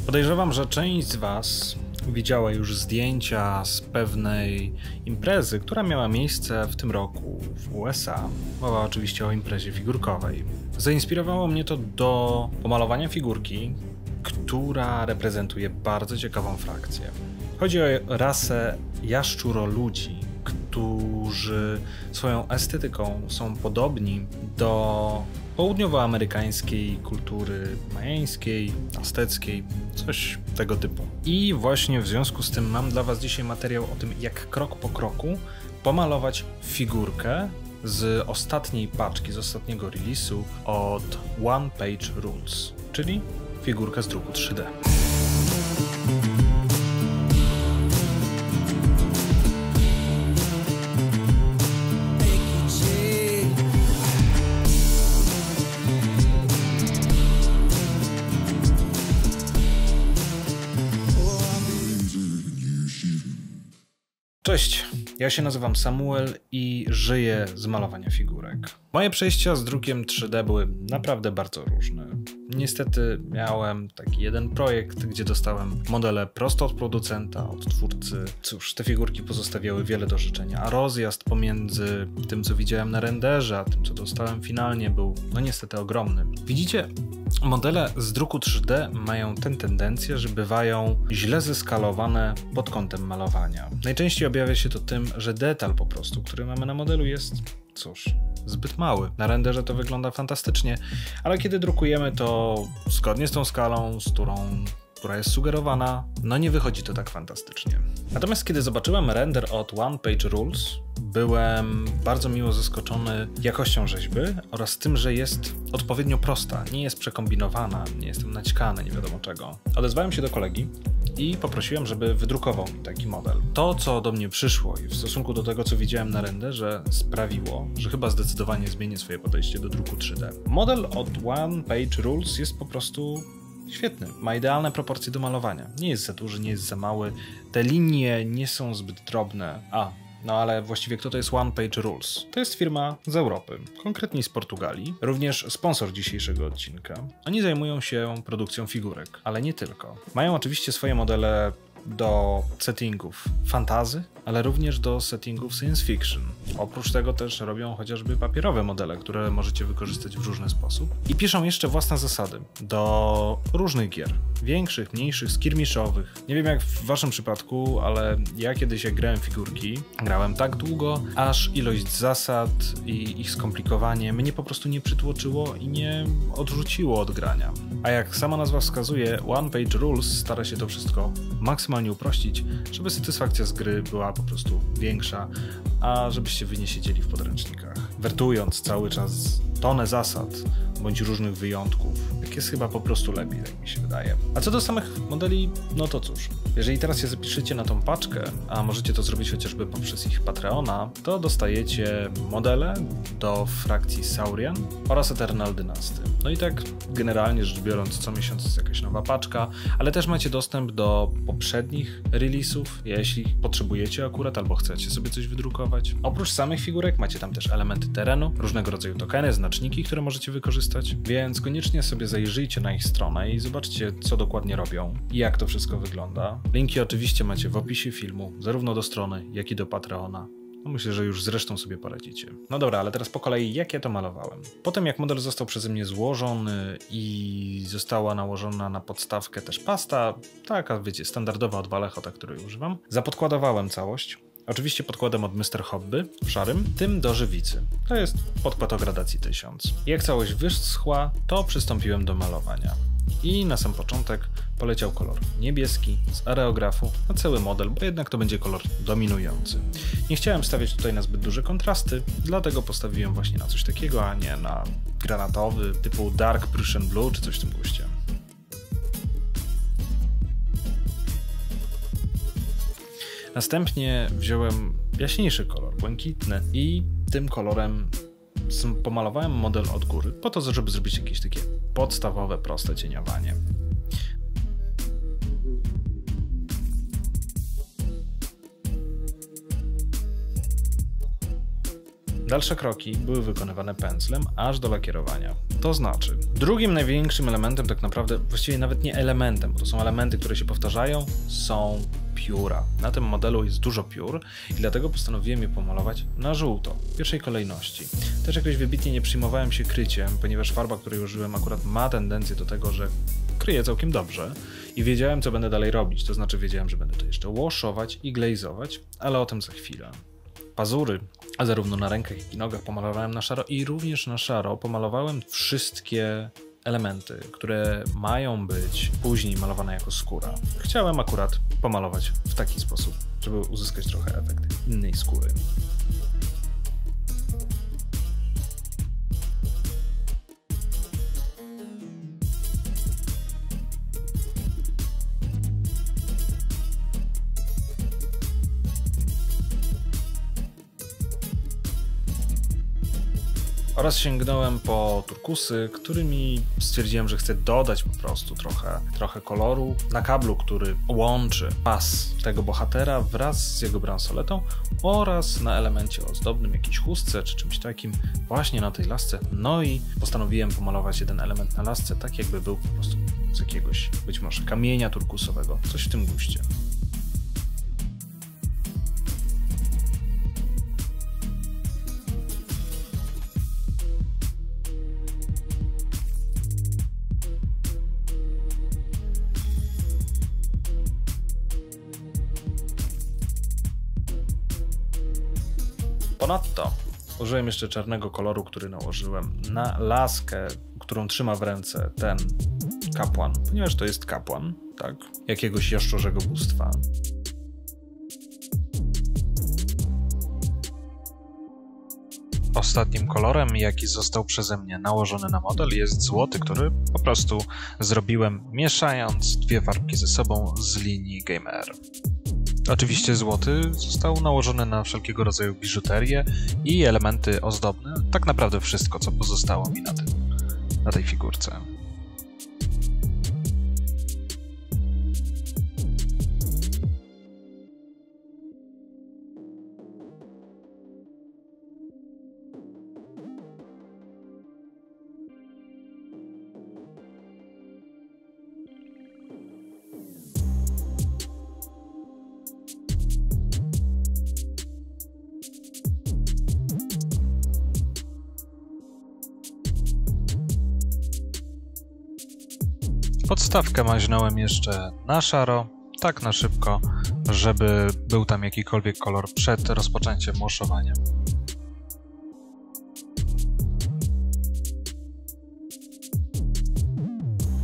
Podejrzewam, że część z Was widziała już zdjęcia z pewnej imprezy, która miała miejsce w tym roku w USA. Mowa oczywiście o imprezie figurkowej. Zainspirowało mnie to do pomalowania figurki, która reprezentuje bardzo ciekawą frakcję. Chodzi o rasę jaszczuroludzi, którzy swoją estetyką są podobni do południowoamerykańskiej kultury majańskiej, azteckiej, coś tego typu. I właśnie w związku z tym mam dla Was dzisiaj materiał o tym, jak krok po kroku pomalować figurkę z ostatniej paczki, z ostatniego release'u od One Page Rules, czyli figurkę z druku 3D. Cześć, ja się nazywam Samuel i żyję z malowania figurek. Moje przejścia z drukiem 3D były naprawdę bardzo różne. Niestety miałem taki jeden projekt, gdzie dostałem modele prosto od producenta, od twórcy. Cóż, te figurki pozostawiały wiele do życzenia, a rozjazd pomiędzy tym, co widziałem na renderze, a tym, co dostałem finalnie, był niestety ogromny. Widzicie, modele z druku 3D mają tę tendencję, że bywają źle zeskalowane pod kątem malowania. Najczęściej objawia się to tym, że detal po prostu, który mamy na modelu, jest, cóż, zbyt mały. Na renderze to wygląda fantastycznie, ale kiedy drukujemy to zgodnie z tą skalą, która jest sugerowana, nie wychodzi to tak fantastycznie. Natomiast kiedy zobaczyłem render od One Page Rules, byłem bardzo miło zaskoczony jakością rzeźby oraz tym, że jest odpowiednio prosta, nie jest przekombinowana, nie jestem naćkany, nie wiadomo czego. Odezwałem się do kolegi i poprosiłem, żeby wydrukował mi taki model. To, co do mnie przyszło i w stosunku do tego, co widziałem na renderze, sprawiło, że chyba zdecydowanie zmienię swoje podejście do druku 3D. Model od One Page Rules jest po prostu świetny. Ma idealne proporcje do malowania. Nie jest za duży, nie jest za mały. Te linie nie są zbyt drobne. Ale właściwie kto to jest One Page Rules? To jest firma z Europy, konkretnie z Portugalii, również sponsor dzisiejszego odcinka. Oni zajmują się produkcją figurek, ale nie tylko. Mają oczywiście swoje modele do settingów fantasy, ale również do settingów science fiction. Oprócz tego też robią chociażby papierowe modele, które możecie wykorzystać w różny sposób. I piszą jeszcze własne zasady do różnych gier. Większych, mniejszych, skirmiszowych. Nie wiem jak w waszym przypadku, ale ja kiedyś jak grałem figurki, grałem tak długo, aż ilość zasad i ich skomplikowanie mnie po prostu nie przytłoczyło i nie odrzuciło od grania. A jak sama nazwa wskazuje, One Page Rules stara się to wszystko maksymalnie uprościć, żeby satysfakcja z gry była po prostu większa, a żebyście wy nie siedzieli w podręcznikach, wertując cały czas tonę zasad bądź różnych wyjątków. Tak jest chyba po prostu lepiej, tak mi się wydaje. A co do samych modeli, to cóż, jeżeli teraz się zapiszecie na tą paczkę, a możecie to zrobić chociażby poprzez ich Patreona, to dostajecie modele do frakcji Saurian oraz Eternal Dynasty. I tak generalnie rzecz biorąc, co miesiąc jest jakaś nowa paczka, ale też macie dostęp do poprzednich release'ów, jeśli potrzebujecie akurat albo chcecie sobie coś wydrukować. Oprócz samych figurek macie tam też elementy terenu, różnego rodzaju tokeny, znaczniki, które możecie wykorzystać, więc koniecznie sobie zajrzyjcie na ich stronę i zobaczcie, co dokładnie robią i jak to wszystko wygląda. Linki oczywiście macie w opisie filmu, zarówno do strony, jak i do Patreona. Myślę, że już zresztą sobie poradzicie. Dobra, ale teraz po kolei, jak ja to malowałem. Potem jak model został przeze mnie złożony i została nałożona na podstawkę też pasta, taka wiecie, standardowa od Vallejo, której używam, zapodkładowałem całość. Oczywiście podkładem od Mr. Hobby w szarym, tym do żywicy. To jest podkład o gradacji 1000. Jak całość wyschła, to przystąpiłem do malowania. I na sam początek poleciał kolor niebieski z areografu na cały model, bo jednak to będzie kolor dominujący. Nie chciałem stawiać tutaj na zbyt duże kontrasty, dlatego postawiłem właśnie na coś takiego, a nie na granatowy typu Dark Prussian Blue czy coś w tym guście. Następnie wziąłem jaśniejszy kolor, błękitny i tym kolorem pomalowałem model od góry, po to, żeby zrobić jakieś takie podstawowe, proste cieniowanie. Dalsze kroki były wykonywane pędzlem aż do lakierowania. To znaczy, drugim największym elementem, tak naprawdę właściwie nawet nie elementem, bo to są elementy, które się powtarzają, są pióra. Na tym modelu jest dużo piór i dlatego postanowiłem je pomalować na żółto, w pierwszej kolejności. Też jakoś wybitnie nie przyjmowałem się kryciem, ponieważ farba, której użyłem, akurat ma tendencję do tego, że kryje całkiem dobrze i wiedziałem, co będę dalej robić, to znaczy wiedziałem, że będę to jeszcze washować i glazować, ale o tym za chwilę. Pazury, a zarówno na rękach, jak i nogach pomalowałem na szaro i również na szaro pomalowałem wszystkie elementy, które mają być później malowane jako skóra. Chciałem akurat pomalować w taki sposób, żeby uzyskać trochę efekt innej skóry. Oraz sięgnąłem po turkusy, którymi stwierdziłem, że chcę dodać po prostu trochę koloru na kablu, który łączy pas tego bohatera wraz z jego bransoletą oraz na elemencie ozdobnym, jakiejś chustce czy czymś takim właśnie na tej lasce. No i postanowiłem pomalować jeden element na lasce tak, jakby był po prostu z jakiegoś być może kamienia turkusowego, coś w tym guście. Ponadto użyłem jeszcze czarnego koloru, który nałożyłem na laskę, którą trzyma w ręce ten kapłan, ponieważ to jest kapłan, tak, jakiegoś jaszczurzego bóstwa. Ostatnim kolorem, jaki został przeze mnie nałożony na model, jest złoty, który po prostu zrobiłem mieszając dwie farbki ze sobą z linii Game Air. Oczywiście złoty został nałożony na wszelkiego rodzaju biżuterię i elementy ozdobne, tak naprawdę wszystko, co pozostało mi na tej figurce. Podstawkę maźnąłem jeszcze na szaro, tak na szybko, żeby był tam jakikolwiek kolor przed rozpoczęciem washowania.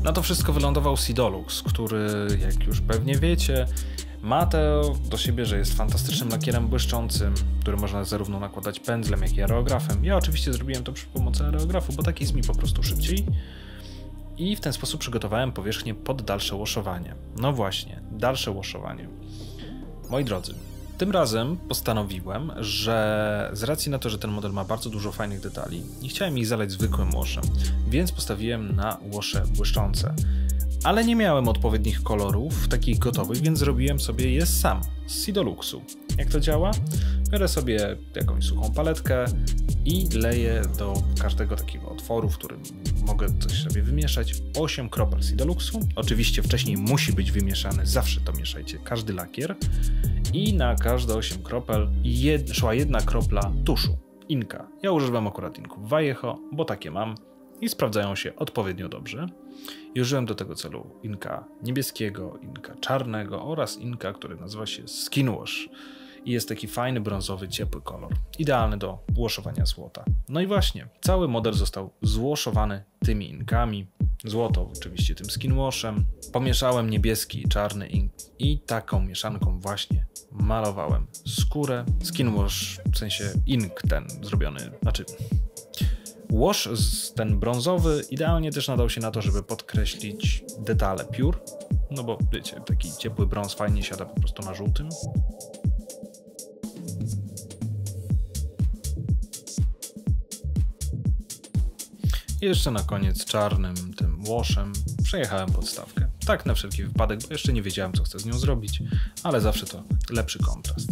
Na to wszystko wylądował Sidolux, który, jak już pewnie wiecie, ma to do siebie, że jest fantastycznym lakierem błyszczącym, który można zarówno nakładać pędzlem, jak i aerografem. Ja oczywiście zrobiłem to przy pomocy aerografu, bo tak jest mi po prostu szybciej. I w ten sposób przygotowałem powierzchnię pod dalsze washowanie. No właśnie, dalsze washowanie. Moi drodzy, tym razem postanowiłem, że z racji na to, że ten model ma bardzo dużo fajnych detali, nie chciałem ich zalać zwykłym washem, więc postawiłem na wasze błyszczące. Ale nie miałem odpowiednich kolorów, takich gotowych, więc zrobiłem sobie je sam, z Sidoluxu. Jak to działa? Biorę sobie jakąś suchą paletkę i leję do każdego takiego otworu, w którym mogę coś sobie wymieszać, 8 kropel Sidoluxu. Oczywiście wcześniej musi być wymieszany, zawsze to mieszajcie, każdy lakier. I na każde 8 kropel szła jedna kropla tuszu, inka. Ja używam akurat inków Vallejo, bo takie mam i sprawdzają się odpowiednio dobrze. I użyłem do tego celu inka niebieskiego, inka czarnego oraz inka, który nazywa się Skin Wash. I jest taki fajny, brązowy, ciepły kolor. Idealny do washowania złota. No i właśnie, cały model został zwaszowany tymi inkami. Złoto oczywiście tym Skin Washem. Pomieszałem niebieski i czarny ink i taką mieszanką właśnie malowałem skórę. Skin Wash, w sensie ink ten zrobiony, wash ten brązowy idealnie też nadał się na to, żeby podkreślić detale piór. No bo wiecie, taki ciepły brąz fajnie siada po prostu na żółtym. I jeszcze na koniec czarnym tym washem przejechałem podstawkę. Tak na wszelki wypadek, bo jeszcze nie wiedziałem, co chcę z nią zrobić, ale zawsze to lepszy kontrast.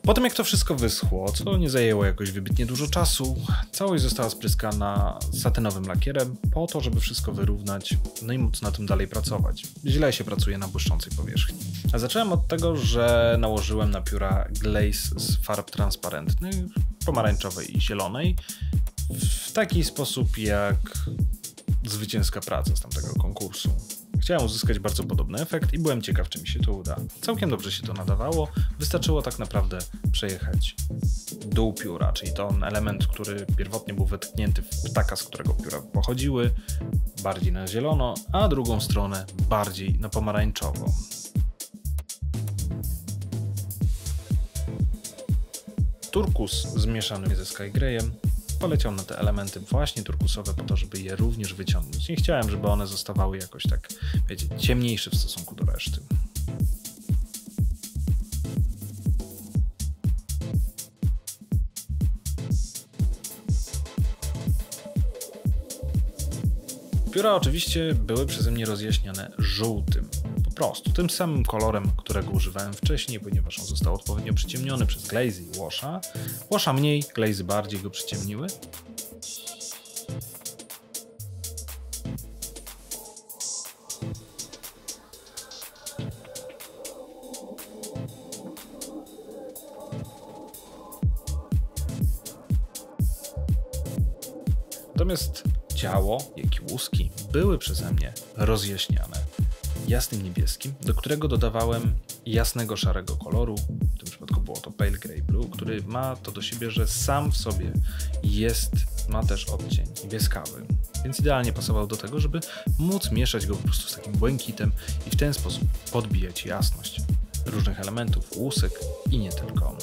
Po tym jak to wszystko wyschło, co nie zajęło jakoś wybitnie dużo czasu, całość została spryskana satynowym lakierem po to, żeby wszystko wyrównać, no i móc na tym dalej pracować. Źle się pracuje na błyszczącej powierzchni. A zacząłem od tego, że nałożyłem na pióra glaze z farb transparentnych, pomarańczowej i zielonej, w taki sposób jak zwycięska praca z tamtego konkursu. Chciałem uzyskać bardzo podobny efekt i byłem ciekaw, czy mi się to uda. Całkiem dobrze się to nadawało, wystarczyło tak naprawdę przejechać dół pióra, czyli ten element, który pierwotnie był wetknięty w ptaka, z którego pióra pochodziły, bardziej na zielono, a drugą stronę bardziej na pomarańczowo. Turkus zmieszany ze Sky Greyem poleciał na te elementy właśnie turkusowe po to, żeby je również wyciągnąć. Nie chciałem, żeby one zostawały jakoś tak, wiecie, ciemniejsze w stosunku do reszty. Pióra oczywiście były przeze mnie rozjaśniane żółtym. Po prostu tym samym kolorem, którego używałem wcześniej, ponieważ on został odpowiednio przyciemniony przez glazy i washa. Washa mniej, glazy bardziej go przyciemniły. Natomiast ciało, jak i łuski były przeze mnie rozjaśniane jasnym niebieskim, do którego dodawałem jasnego szarego koloru, w tym przypadku było to Pale Grey Blue, który ma to do siebie, że sam w sobie ma też odcień niebieskawy, więc idealnie pasował do tego, żeby móc mieszać go po prostu z takim błękitem i w ten sposób podbijać jasność różnych elementów, łusek i nie tylko.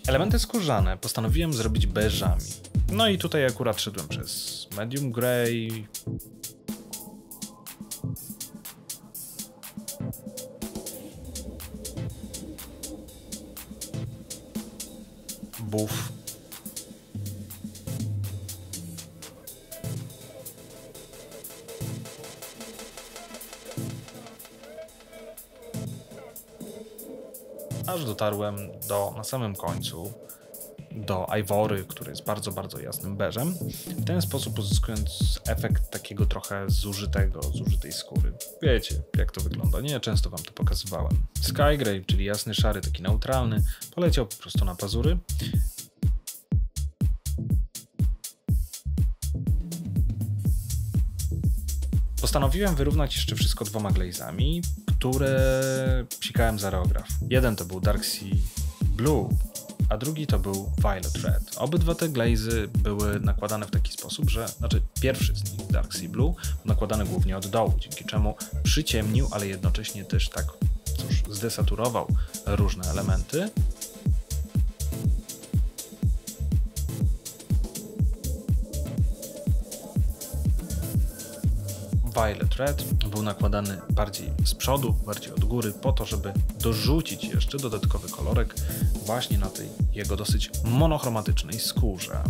Elementy skórzane postanowiłem zrobić beżami. No i tutaj akurat szedłem przez medium grey, buff, aż dotarłem na samym końcu do Ivory, który jest bardzo, bardzo jasnym beżem. W ten sposób uzyskując efekt takiego trochę zużytej skóry. Wiecie, jak to wygląda, nie? Często wam to pokazywałem. Sky Grey, czyli jasny szary, taki neutralny, poleciał po prostu na pazury. Postanowiłem wyrównać jeszcze wszystko dwoma glazami, które psikałem za aerograf. Jeden to był Dark Sea Blue, a drugi to był Violet Red. Obydwa te glazy były nakładane w taki sposób, że, pierwszy z nich, Dark Sea Blue, był nakładany głównie od dołu, dzięki czemu przyciemnił, ale jednocześnie też tak, zdesaturował różne elementy. Violet Red był nakładany bardziej z przodu, bardziej od góry, po to, żeby dorzucić jeszcze dodatkowy kolorek właśnie na tej jego dosyć monochromatycznej skórze.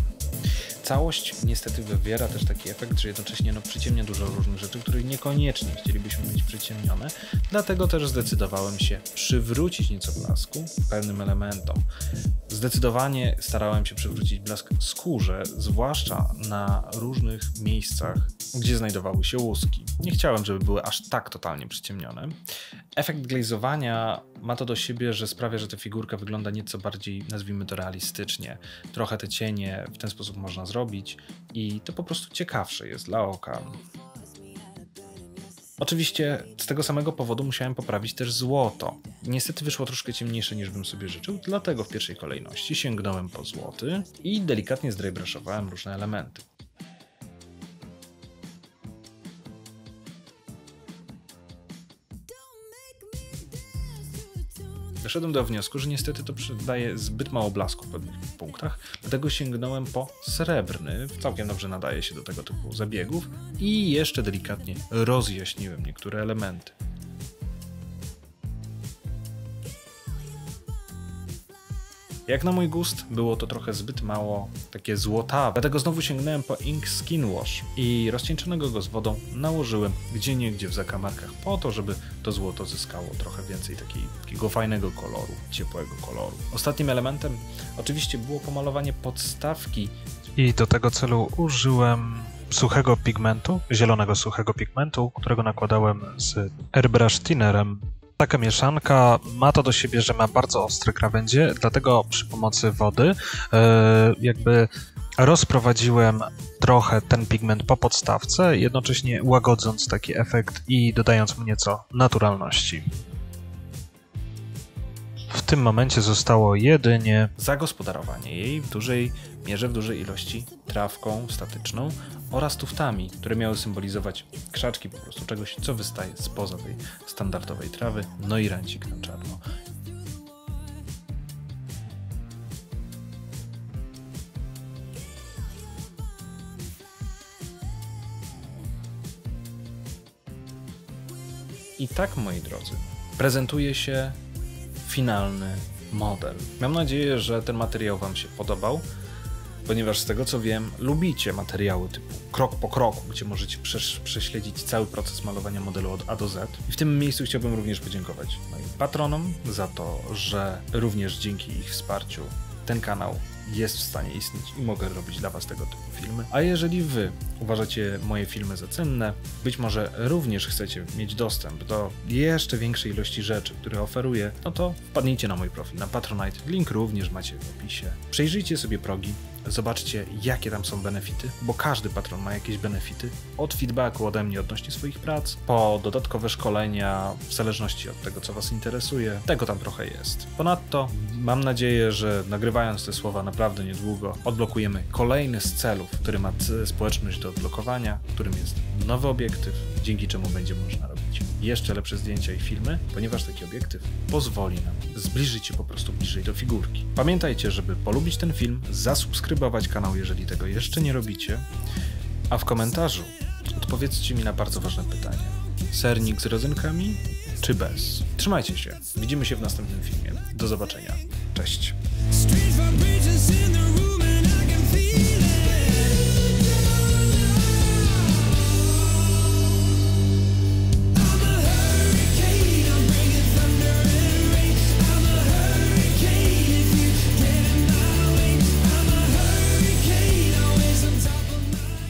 Całość niestety wywiera też taki efekt, że jednocześnie przyciemnia dużo różnych rzeczy, których niekoniecznie chcielibyśmy mieć przyciemnione, dlatego też zdecydowałem się przywrócić nieco blasku pewnym elementom. Zdecydowanie starałem się przywrócić blask skórze, zwłaszcza na różnych miejscach, gdzie znajdowały się łuski. Nie chciałem, żeby były aż tak totalnie przyciemnione. Efekt glazowania ma to do siebie, że sprawia, że ta figurka wygląda nieco bardziej, nazwijmy to, realistycznie. Trochę te cienie w ten sposób można zrobić i to po prostu ciekawsze jest dla oka. Oczywiście z tego samego powodu musiałem poprawić też złoto. Niestety wyszło troszkę ciemniejsze niż bym sobie życzył, dlatego w pierwszej kolejności sięgnąłem po złoty i delikatnie zdrybraszowałem różne elementy. Doszedłem do wniosku, że niestety to przydaje zbyt mało blasku w pewnych punktach, dlatego sięgnąłem po srebrny, całkiem dobrze nadaje się do tego typu zabiegów i jeszcze delikatnie rozjaśniłem niektóre elementy. Jak na mój gust było to trochę zbyt mało takie złotawe, dlatego znowu sięgnąłem po Ink Skin Wash i rozcieńczonego go z wodą nałożyłem gdzieniegdzie w zakamarkach po to, żeby to złoto zyskało trochę więcej takiego fajnego koloru, ciepłego koloru. Ostatnim elementem oczywiście było pomalowanie podstawki i do tego celu użyłem suchego pigmentu, zielonego suchego pigmentu, którego nakładałem z Airbrush Thinnerem. Taka mieszanka ma to do siebie, że ma bardzo ostre krawędzie, dlatego przy pomocy wody jakby rozprowadziłem trochę ten pigment po podstawce, jednocześnie łagodząc taki efekt i dodając mu nieco naturalności. W tym momencie zostało jedynie zagospodarowanie jej w dużej mierze, w dużej ilości trawką statyczną oraz tuftami, które miały symbolizować krzaczki po prostu, czegoś, co wystaje spoza tej standardowej trawy, no i rancik na czarno. I tak, moi drodzy, prezentuje się finalny model. Mam nadzieję, że ten materiał Wam się podobał, ponieważ z tego co wiem, lubicie materiały typu krok po kroku, gdzie możecie prześledzić cały proces malowania modelu od A do Z. I w tym miejscu chciałbym również podziękować moim patronom za to, że również dzięki ich wsparciu ten kanał jest w stanie istnieć i mogę robić dla Was tego typu filmy. A jeżeli Wy uważacie moje filmy za cenne, być może również chcecie mieć dostęp do jeszcze większej ilości rzeczy, które oferuję, no to wpadnijcie na mój profil na Patronite, link również macie w opisie. Przejrzyjcie sobie progi, zobaczcie jakie tam są benefity, bo każdy patron ma jakieś benefity, od feedbacku ode mnie odnośnie swoich prac, po dodatkowe szkolenia, w zależności od tego co Was interesuje, tego tam trochę jest. Ponadto mam nadzieję, że nagrywając te słowa naprawdę niedługo odblokujemy kolejny z celów, który ma społeczność do odblokowania, którym jest nowy obiektyw, dzięki czemu będzie można robić jeszcze lepsze zdjęcia i filmy, ponieważ taki obiektyw pozwoli nam zbliżyć się po prostu bliżej do figurki. Pamiętajcie, żeby polubić ten film, zasubskrybować kanał, jeżeli tego jeszcze nie robicie, a w komentarzu odpowiedzcie mi na bardzo ważne pytanie. Sernik z rodzynkami czy bez? Trzymajcie się, widzimy się w następnym filmie. Do zobaczenia. Cześć.